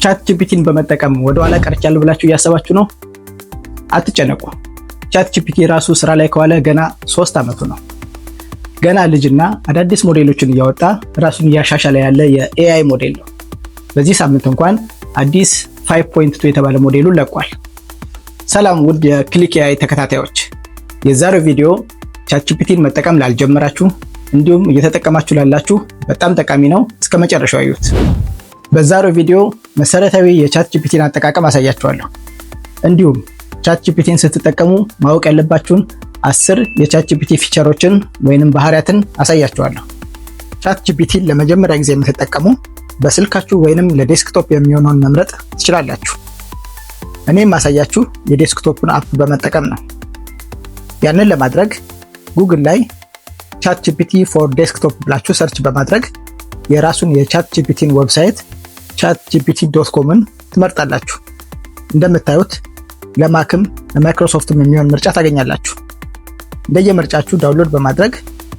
ቻት ጂፒቲን በመጠቀም ወደ ኋላ ቀርቻለሁ ብላችሁ እያሰባችሁ ነው? አትጨነቁ። ቻት ጂፒቲ ራሱ ስራ ላይ ከዋለ ገና 3 ዓመቱ ነው። ገና ልጅና አዳዲስ ሞዴሎችን እያወጣ ራሱን እያሻሻለ ያለ የኤአይ ሞዴል ነው። በዚህ ሳምንት እንኳን አዲስ 5.2 የተባለ ሞዴሉን ለቋል። ሰላም ውድ የክሊክ ኤአይ ተከታታዮች፣ የዛሬው ቪዲዮ ቻት ጂፒቲን መጠቀም ላልጀመራችሁ እንዲሁም እየተጠቀማችሁ ላላችሁ በጣም ጠቃሚ ነው። እስከ መጨረሻው አዩት። በዛሬው ቪዲዮ መሰረታዊ የቻት ጂፒቲን አጠቃቀም አሳያችኋለሁ። እንዲሁም ቻት ጂፒቲን ስትጠቀሙ ማወቅ ያለባችሁን 10 የቻት ጂፒቲ ፊቸሮችን ወይንም ባህሪያትን አሳያችኋለሁ። ቻት ጂፒቲን ለመጀመሪያ ጊዜ የምትጠቀሙ በስልካችሁ ወይንም ለዴስክቶፕ የሚሆነውን መምረጥ ትችላላችሁ። እኔም ማሳያችሁ የዴስክቶፑን አፕ በመጠቀም ነው። ያንን ለማድረግ ጉግል ላይ ቻት ጂፒቲ ፎር ዴስክቶፕ ብላችሁ ሰርች በማድረግ የራሱን የቻት ጂፒቲን ዌብሳይት chatgpt.comን ትመርጣላችሁ። እንደምታዩት ለማክም ለማይክሮሶፍትም የሚሆን ምርጫ ታገኛላችሁ። እንደየምርጫችሁ ዳውንሎድ በማድረግ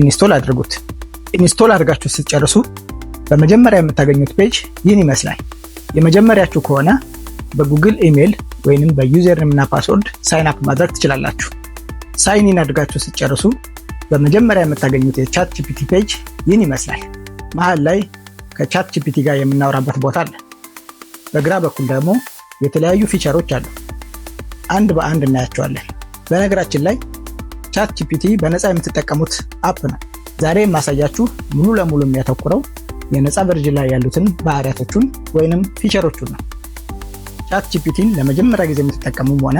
ኢንስቶል አድርጉት። ኢንስቶል አድርጋችሁ ስትጨርሱ በመጀመሪያ የምታገኙት ፔጅ ይህን ይመስላል። የመጀመሪያችሁ ከሆነ በጉግል ኢሜል ወይንም በዩዘር ኔም እና ፓስወርድ ሳይን አፕ ማድረግ ትችላላችሁ። ሳይን ኢን አድርጋችሁ ስትጨርሱ በመጀመሪያ የምታገኙት የቻት ጂፒቲ ፔጅ ይህን ይመስላል። መሃል ላይ ከቻት ጂፒቲ ጋር የምናወራበት ቦታ አለ። በግራ በኩል ደግሞ የተለያዩ ፊቸሮች አሉ። አንድ በአንድ እናያቸዋለን። በነገራችን ላይ ቻት ጂፒቲ በነፃ የምትጠቀሙት አፕ ነው። ዛሬ የማሳያችሁ ሙሉ ለሙሉ የሚያተኩረው የነፃ ቨርዥን ላይ ያሉትን ባህሪያቶቹን ወይንም ፊቸሮቹን ነው። ቻት ጂፒቲን ለመጀመሪያ ጊዜ የምትጠቀሙም ሆነ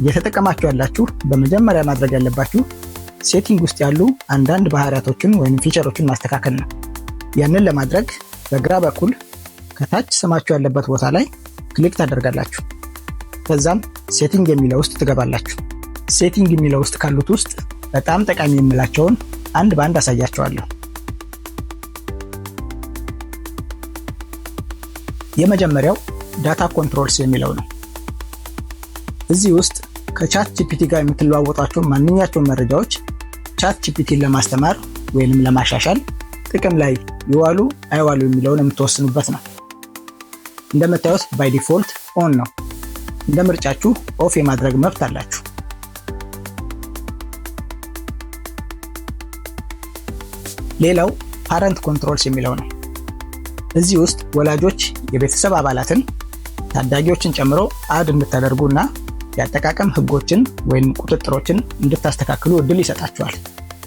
እየተጠቀማችሁ ያላችሁ በመጀመሪያ ማድረግ ያለባችሁ ሴቲንግ ውስጥ ያሉ አንዳንድ ባህሪያቶችን ወይም ፊቸሮችን ማስተካከል ነው። ያንን ለማድረግ በግራ በኩል ከታች ስማችሁ ያለበት ቦታ ላይ ክሊክ ታደርጋላችሁ። ከዛም ሴቲንግ የሚለው ውስጥ ትገባላችሁ። ሴቲንግ የሚለው ውስጥ ካሉት ውስጥ በጣም ጠቃሚ የምላቸውን አንድ በአንድ አሳያችኋለሁ። የመጀመሪያው ዳታ ኮንትሮልስ የሚለው ነው። እዚህ ውስጥ ከቻት ጂፒቲ ጋር የምትለዋወጧቸው ማንኛቸውን መረጃዎች ቻት ጂፒቲን ለማስተማር ወይንም ለማሻሻል ጥቅም ላይ ይዋሉ አይዋሉ የሚለውን የምትወስኑበት ነው። እንደምታዩት ባይ ዲፎልት ኦን ነው። እንደ ምርጫችሁ ኦፍ የማድረግ መብት አላችሁ። ሌላው ፓረንት ኮንትሮልስ የሚለው ነው። እዚህ ውስጥ ወላጆች የቤተሰብ አባላትን ታዳጊዎችን ጨምሮ አድ እንድታደርጉና የአጠቃቀም ህጎችን ወይም ቁጥጥሮችን እንድታስተካክሉ እድል ይሰጣችኋል።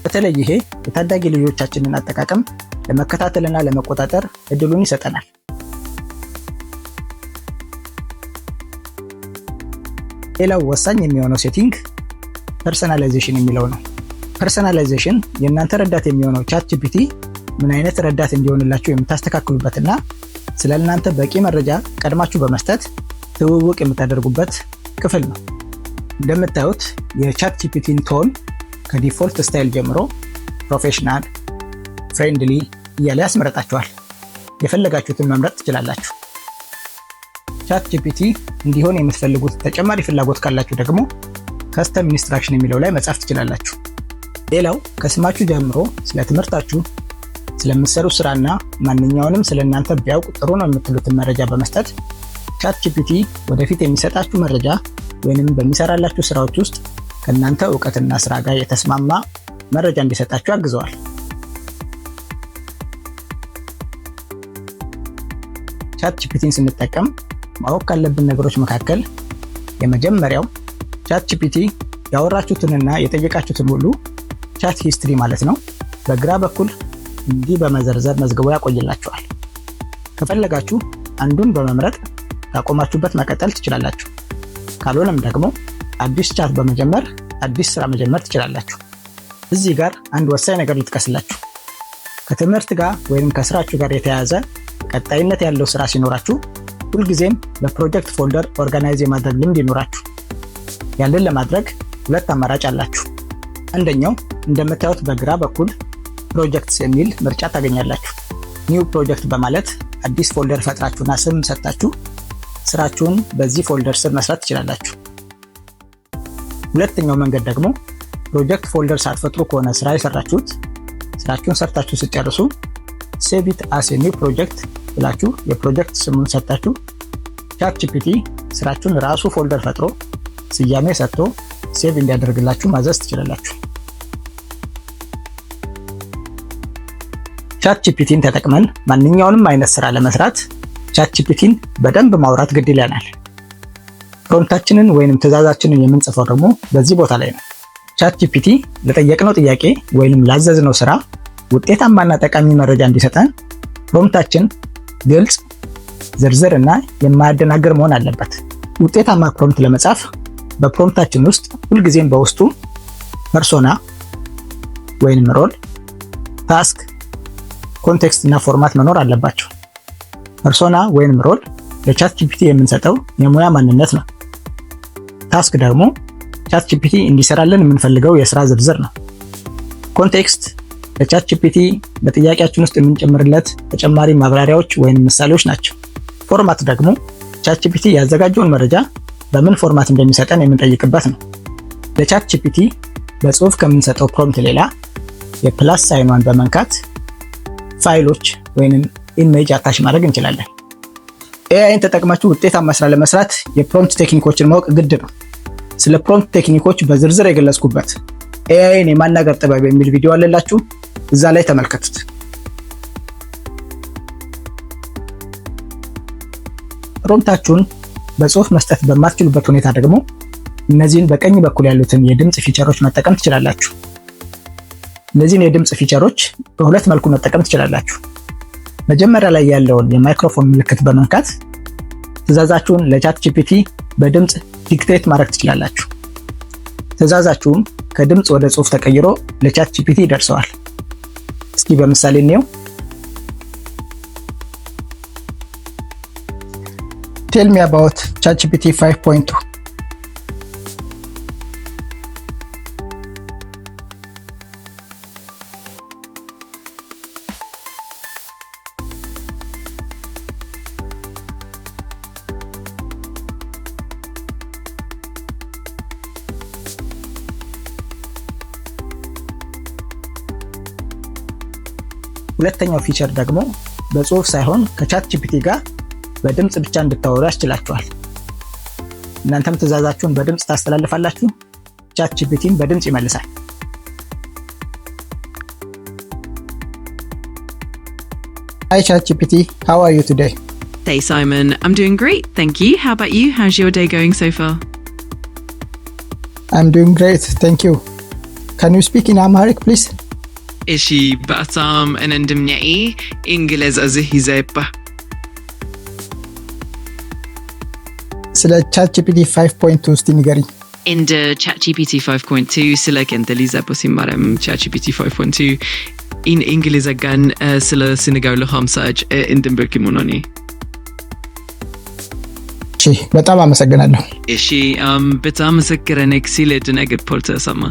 በተለይ ይሄ የታዳጊ ልጆቻችንን አጠቃቀም ለመከታተልና ለመቆጣጠር እድሉን ይሰጠናል። ሌላው ወሳኝ የሚሆነው ሴቲንግ ፐርሰናላይዜሽን የሚለው ነው። ፐርሰናላይዜሽን የእናንተ ረዳት የሚሆነው ቻት ጂፒቲ ምን አይነት ረዳት እንዲሆንላችሁ የምታስተካክሉበትና ስለ እናንተ በቂ መረጃ ቀድማችሁ በመስጠት ትውውቅ የምታደርጉበት ክፍል ነው። እንደምታዩት የቻት ጂፒቲን ቶን ከዲፎልት ስታይል ጀምሮ ፕሮፌሽናል፣ ፍሬንድሊ እያለ ያስመረጣችኋል። የፈለጋችሁትን መምረጥ ትችላላችሁ። ቻት ጂፒቲ እንዲሆን የምትፈልጉት ተጨማሪ ፍላጎት ካላችሁ ደግሞ ከስተም ኢንስትራክሽን የሚለው ላይ መጻፍ ትችላላችሁ። ሌላው ከስማችሁ ጀምሮ ስለ ትምህርታችሁ፣ ስለምትሰሩ ስራና ማንኛውንም ስለ እናንተ ቢያውቅ ጥሩ ነው የምትሉትን መረጃ በመስጠት ቻት ጂፒቲ ወደፊት የሚሰጣችሁ መረጃ ወይንም በሚሰራላችሁ ስራዎች ውስጥ ከእናንተ እውቀትና ስራ ጋር የተስማማ መረጃ እንዲሰጣችሁ ያግዘዋል። ቻት ጂፒቲን ስንጠቀም ማወቅ ካለብን ነገሮች መካከል የመጀመሪያው ቻት ጂፒቲ ያወራችሁትንና የጠየቃችሁትን ሁሉ ቻት ሂስትሪ ማለት ነው በግራ በኩል እንዲህ በመዘርዘር መዝግቦ ያቆይላችኋል። ከፈለጋችሁ አንዱን በመምረጥ ካቆማችሁበት መቀጠል ትችላላችሁ። ካልሆነም ደግሞ አዲስ ቻት በመጀመር አዲስ ስራ መጀመር ትችላላችሁ። እዚህ ጋር አንድ ወሳኝ ነገር ልጥቀስላችሁ። ከትምህርት ጋር ወይም ከስራችሁ ጋር የተያያዘ ቀጣይነት ያለው ስራ ሲኖራችሁ ሁልጊዜም በፕሮጀክት ፎልደር ኦርጋናይዝ የማድረግ ልምድ ይኖራችሁ። ያንን ለማድረግ ሁለት አማራጭ አላችሁ። አንደኛው እንደምታዩት በግራ በኩል ፕሮጀክትስ የሚል ምርጫ ታገኛላችሁ። ኒው ፕሮጀክት በማለት አዲስ ፎልደር ፈጥራችሁና ስም ሰጣችሁ ስራችሁን በዚህ ፎልደር ስር መስራት ትችላላችሁ። ሁለተኛው መንገድ ደግሞ ፕሮጀክት ፎልደር ሳትፈጥሩ ከሆነ ስራ የሰራችሁት ስራችሁን ሰርታችሁ ስትጨርሱ ሴቭ ኢት አስ ኤ ኒው ፕሮጀክት ብላችሁ የፕሮጀክት ስሙን ሰጣችሁ ቻት ጂፒቲ ስራችሁን ራሱ ፎልደር ፈጥሮ ስያሜ ሰጥቶ ሴቭ እንዲያደርግላችሁ ማዘዝ ትችላላችሁ። ቻት ጂፒቲን ተጠቅመን ማንኛውንም አይነት ስራ ለመስራት ቻት ጂፒቲን በደንብ ማውራት ግድ ይለናል። ፕሮምፕታችንን ወይንም ትዕዛዛችንን የምንጽፈው ደግሞ በዚህ ቦታ ላይ ነው። ቻት ጂፒቲ ለጠየቅነው ጥያቄ ወይንም ላዘዝነው ስራ ውጤታማና ጠቃሚ መረጃ እንዲሰጠን ፕሮምፕታችን ግልጽ፣ ዝርዝር እና የማያደናግር መሆን አለበት። ውጤታማ ፕሮምፕት ለመጻፍ በፕሮምፕታችን ውስጥ ሁልጊዜም በውስጡ ፐርሶና ወይንም ሮል፣ ታስክ፣ ኮንቴክስት እና ፎርማት መኖር አለባቸው። ፐርሶና ወይንም ሮል ለቻት ጂፒቲ የምንሰጠው የሙያ ማንነት ነው። ታስክ ደግሞ ቻት ጂፒቲ እንዲሰራልን የምንፈልገው የስራ ዝርዝር ነው። ኮንቴክስት ለቻት ጂፒቲ በጥያቄያችን ውስጥ የምንጨምርለት ተጨማሪ ማብራሪያዎች ወይም ምሳሌዎች ናቸው። ፎርማት ደግሞ ቻት ጂፒቲ ያዘጋጀውን መረጃ በምን ፎርማት እንደሚሰጠን የምንጠይቅበት ነው። ለቻት ጂፒቲ በጽሁፍ ከምንሰጠው ፕሮምፕት ሌላ የፕላስ ሳይኗን በመንካት ፋይሎች ወይንም ኢሜጅ አታች ማድረግ እንችላለን። ኤአይን ተጠቅማችሁ ውጤታማ ስራ ለመስራት የፕሮምፕት ቴክኒኮችን ማወቅ ግድ ነው። ስለ ፕሮምፕት ቴክኒኮች በዝርዝር የገለጽኩበት ኤአይን የማናገር ጥበብ የሚል ቪዲዮ አለላችሁ፣ እዛ ላይ ተመልከቱት። ፕሮምፕታችሁን በጽሁፍ መስጠት በማትችሉበት ሁኔታ ደግሞ እነዚህን በቀኝ በኩል ያሉትን የድምጽ ፊቸሮች መጠቀም ትችላላችሁ። እነዚህን የድምጽ ፊቸሮች በሁለት መልኩ መጠቀም ትችላላችሁ። መጀመሪያ ላይ ያለውን የማይክሮፎን ምልክት በመንካት ትዕዛዛችሁን ለቻት ጂፒቲ በድምጽ ዲክቴት ማድረግ ትችላላችሁ። ትዕዛዛችሁም ከድምጽ ወደ ጽሁፍ ተቀይሮ ለቻት ጂፒቲ ይደርሰዋል። እስኪ በምሳሌ እንየው። Tell me about ChatGPT 5.2. ሁለተኛው ፊቸር ደግሞ በጽሁፍ ሳይሆን ከቻት ጂፒቲ ጋር በድምጽ ብቻ እንድታወሩ ያስችላችኋል። እናንተም ትዕዛዛችሁን በድምጽ ታስተላልፋላችሁ፣ ቻት ጂፒቲን በድምጽ ይመልሳል። Hi ChatGPT, how are you today? Hey Simon, I'm doing great, thank you. How about you? How's your day going so far? I'm doing great, thank you. Can you speak in Amharic, please? እሺ በጣም እንደምኛይ እንግሊዝ እዚህ ይዘባ ስለ ChatGPT 5.2 እስቲ ንገሪኝ። እንደ ChatGPT 5.2 ስለ ከንተሊዛ በሲማራም ChatGPT 5.2 in እንግሊዝ ጋን ስለ ሲነጋው ለሃምሳጅ እንደምበክ ሞኖኒ። እሺ በጣም አመሰግናለሁ። እሺ በጣም አመሰግናለሁ ኤክሲለንት ነገር ፖልተሰማ።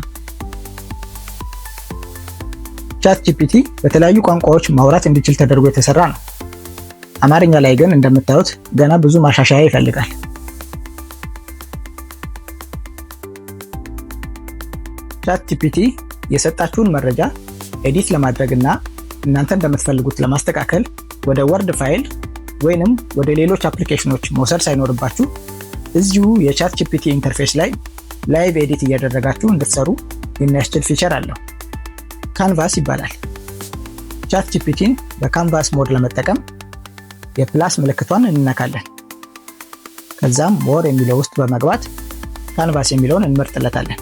ChatGPT በተለያዩ ቋንቋዎች ማውራት እንዲችል ተደርጎ የተሰራ ነው። አማርኛ ላይ ግን እንደምታዩት ገና ብዙ ማሻሻያ ይፈልጋል። ChatGPT የሰጣችሁን መረጃ ኤዲት ለማድረግና እናንተ እንደምትፈልጉት ለማስተካከል ወደ ወርድ ፋይል ወይንም ወደ ሌሎች አፕሊኬሽኖች መውሰድ ሳይኖርባችሁ እዚሁ የChatGPT ኢንተርፌስ ላይ ላይቭ ኤዲት እያደረጋችሁ እንድትሰሩ የሚያስችል ፊቸር አለው። ካንቫስ ይባላል። ChatGPTን በካንቫስ ሞድ ለመጠቀም የፕላስ ምልክቷን እንነካለን። ከዛም ሞር የሚለው ውስጥ በመግባት ካንቫስ የሚለውን እንመርጥለታለን።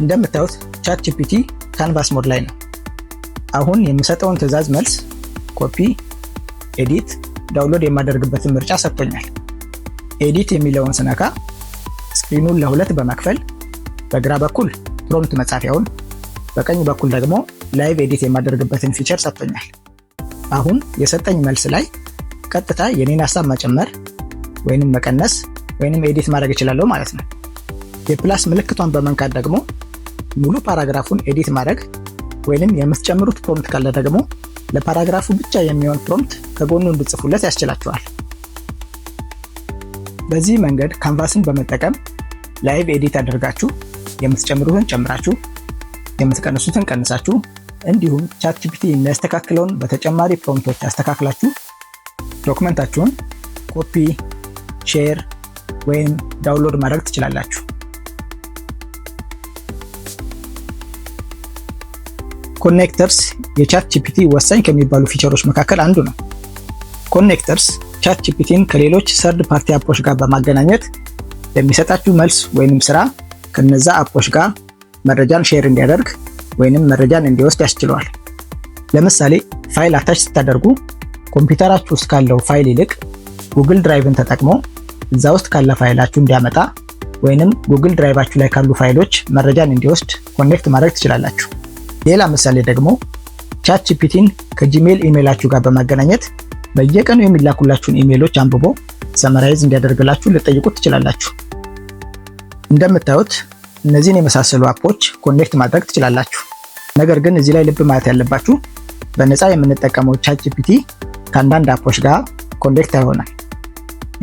እንደምታዩት ChatGPT ካንቫስ ሞድ ላይ ነው። አሁን የምሰጠውን ትዕዛዝ መልስ ኮፒ፣ ኤዲት፣ ዳውንሎድ የማደርግበትን ምርጫ ሰጥቶኛል። ኤዲት የሚለውን ስነካ ስክሪኑን ለሁለት በመክፈል በግራ በኩል ፕሮምፕት መጻፊያውን፣ በቀኝ በኩል ደግሞ ላይቭ ኤዲት የማደርግበትን ፊቸር ሰጥቶኛል። አሁን የሰጠኝ መልስ ላይ ቀጥታ የኔን ሐሳብ መጨመር ወይንም መቀነስ ወይንም ኤዲት ማድረግ እችላለሁ ማለት ነው። የፕላስ ምልክቷን በመንካት ደግሞ ሙሉ ፓራግራፉን ኤዲት ማድረግ ወይንም የምትጨምሩት ፕሮምፕት ካለ ደግሞ ለፓራግራፉ ብቻ የሚሆን ፕሮምፕት ከጎኑ እንድትጽፉለት ያስችላችኋል። በዚህ መንገድ ካንቫስን በመጠቀም ላይቭ ኤዲት አድርጋችሁ የምትጨምሩትን ጨምራችሁ የምትቀንሱትን ቀንሳችሁ እንዲሁም ChatGPT የሚያስተካክለውን በተጨማሪ ፕሮምፕቶች አስተካክላችሁ ዶክመንታችሁን ኮፒ፣ ሼር ወይም ዳውንሎድ ማድረግ ትችላላችሁ። ኮኔክተርስ የቻት ጂፒቲ ወሳኝ ከሚባሉ ፊቸሮች መካከል አንዱ ነው። ኮኔክተርስ ቻት ጂፒቲን ከሌሎች ሰርድ ፓርቲ አፖች ጋር በማገናኘት ለሚሰጣችሁ መልስ ወይንም ስራ ከነዛ አፖች ጋር መረጃን ሼር እንዲያደርግ ወይንም መረጃን እንዲወስድ ያስችለዋል። ለምሳሌ ፋይል አታች ስታደርጉ ኮምፒውተራችሁ ውስጥ ካለው ፋይል ይልቅ ጉግል ድራይቭን ተጠቅሞ እዛ ውስጥ ካለ ፋይላችሁ እንዲያመጣ ወይንም ጉግል ድራይቫችሁ ላይ ካሉ ፋይሎች መረጃን እንዲወስድ ኮኔክት ማድረግ ትችላላችሁ። ሌላ ምሳሌ ደግሞ ቻት ጂፒቲን ከጂሜል ኢሜይላችሁ ጋር በማገናኘት በየቀኑ የሚላኩላችሁን ኢሜይሎች አንብቦ ሰመራይዝ እንዲያደርግላችሁ ልጠይቁት ትችላላችሁ። እንደምታዩት እነዚህን የመሳሰሉ አፖች ኮኔክት ማድረግ ትችላላችሁ። ነገር ግን እዚህ ላይ ልብ ማለት ያለባችሁ በነፃ የምንጠቀመው ቻት ጂፒቲ ከአንዳንድ አፖች ጋር ኮኔክት አይሆናል።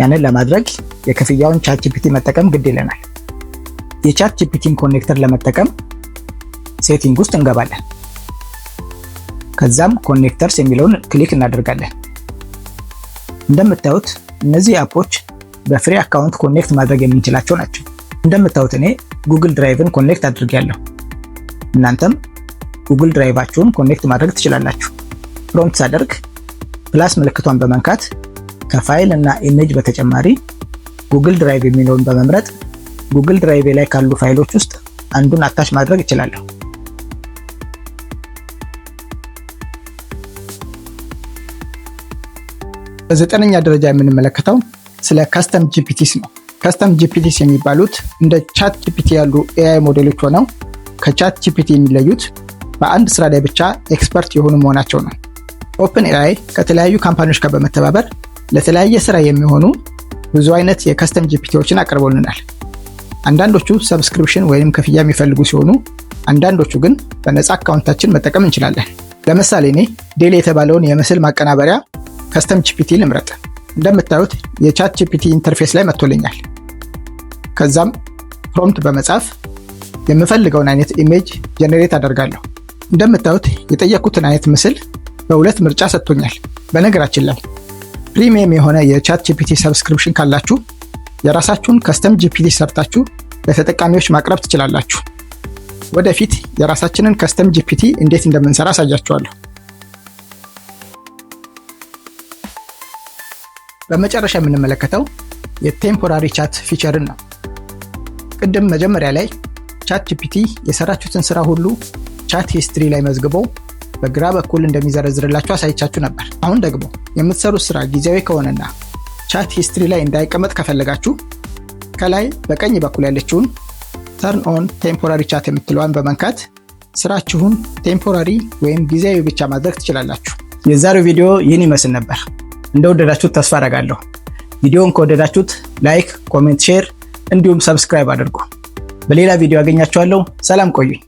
ያንን ለማድረግ የክፍያውን ቻት ጂፒቲ መጠቀም ግድ ይለናል። የቻት ጂፒቲን ኮኔክተር ለመጠቀም ሴቲንግ ውስጥ እንገባለን። ከዛም ኮኔክተርስ የሚለውን ክሊክ እናደርጋለን። እንደምታዩት እነዚህ አፖች በፍሪ አካውንት ኮኔክት ማድረግ የምንችላቸው ናቸው። እንደምታዩት እኔ ጉግል ድራይቭን ኮኔክት አድርጌያለሁ። እናንተም ጉግል ድራይቫችሁን ኮኔክት ማድረግ ትችላላችሁ። ፕሮምፕት ሳደርግ ፕላስ ምልክቷን በመንካት ከፋይል እና ኢሜጅ በተጨማሪ ጉግል ድራይቭ የሚለውን በመምረጥ ጉግል ድራይቭ ላይ ካሉ ፋይሎች ውስጥ አንዱን አታች ማድረግ እችላለሁ። በዘጠነኛ ደረጃ የምንመለከተው ስለ ካስተም ጂፒቲስ ነው። ካስተም ጂፒቲስ የሚባሉት እንደ ቻት ጂፒቲ ያሉ ኤአይ ሞዴሎች ሆነው ከቻት ጂፒቲ የሚለዩት በአንድ ስራ ላይ ብቻ ኤክስፐርት የሆኑ መሆናቸው ነው። ኦፕን ኤአይ ከተለያዩ ካምፓኒዎች ጋር በመተባበር ለተለያየ ስራ የሚሆኑ ብዙ አይነት የካስተም ጂፒቲዎችን አቅርቦልናል። አንዳንዶቹ ሰብስክሪፕሽን ወይም ክፍያ የሚፈልጉ ሲሆኑ አንዳንዶቹ ግን በነፃ አካውንታችን መጠቀም እንችላለን። ለምሳሌ እኔ ዴል የተባለውን የምስል ማቀናበሪያ ካስተም ጂፒቲ ልምረጥ። እንደምታዩት የቻት ጂፒቲ ኢንተርፌስ ላይ መጥቶልኛል። ከዛም ፕሮምፕት በመጻፍ የምፈልገውን አይነት ኢሜጅ ጀነሬት አደርጋለሁ። እንደምታዩት የጠየቁትን አይነት ምስል በሁለት ምርጫ ሰጥቶኛል። በነገራችን ላይ ፕሪሚየም የሆነ የቻት ጂፒቲ ሰብስክሪፕሽን ካላችሁ የራሳችሁን ካስተም ጂፒቲ ሰርታችሁ ለተጠቃሚዎች ማቅረብ ትችላላችሁ። ወደፊት የራሳችንን ካስተም ጂፒቲ እንዴት እንደምንሰራ አሳያችኋለሁ። በመጨረሻ የምንመለከተው የቴምፖራሪ ቻት ፊቸርን ነው። ቅድም መጀመሪያ ላይ ቻት ጂፒቲ የሰራችሁትን ስራ ሁሉ ቻት ሂስትሪ ላይ መዝግቦ በግራ በኩል እንደሚዘረዝርላችሁ አሳይቻችሁ ነበር። አሁን ደግሞ የምትሰሩት ስራ ጊዜያዊ ከሆነና ቻት ሂስትሪ ላይ እንዳይቀመጥ ከፈለጋችሁ ከላይ በቀኝ በኩል ያለችውን ተርን ኦን ቴምፖራሪ ቻት የምትለዋን በመንካት ስራችሁን ቴምፖራሪ ወይም ጊዜያዊ ብቻ ማድረግ ትችላላችሁ። የዛሬው ቪዲዮ ይህን ይመስል ነበር። እንደወደዳችሁት ተስፋ አደርጋለሁ። ቪዲዮውን ከወደዳችሁት ላይክ፣ ኮሜንት፣ ሼር እንዲሁም ሰብስክራይብ አድርጉ። በሌላ ቪዲዮ አገኛችኋለሁ። ሰላም ቆዩኝ።